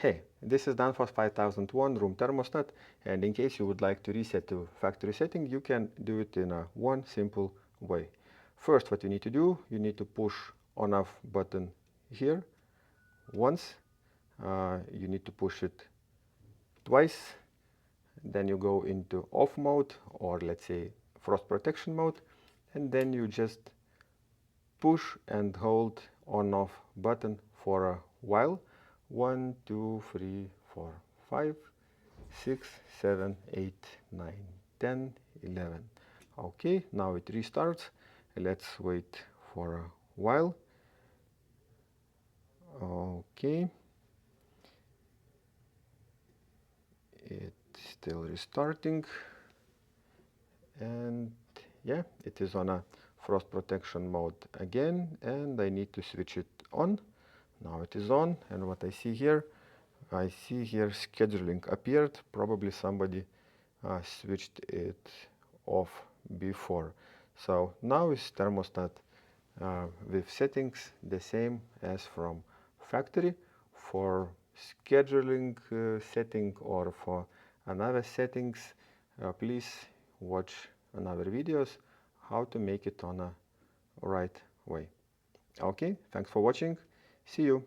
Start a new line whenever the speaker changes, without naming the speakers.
Hey, this is Danfoss 5001 room thermostat, and in case you would like to reset to factory setting, you can do it in one simple way. First, what you need to do, you need to push on/off button here once. You need to push it twice. Then you go into off mode, or let's say frost protection mode, and then you just push and hold on/off button for a while. 1, 2, 3, 4, 5, 6, 7, 8, 9, 10, 11. Okay, now it restarts. Let's wait for a while. Okay, it's still restarting, and yeah, it is on a frost protection mode again, and I need to switch it on. Now it is on, and what I see here scheduling appeared. Probably somebody switched it off before. So now is thermostat with settings the same as from factory. For scheduling setting or for another settings, please watch another videos how to make it on a right way. Okay, thanks for watching. See you.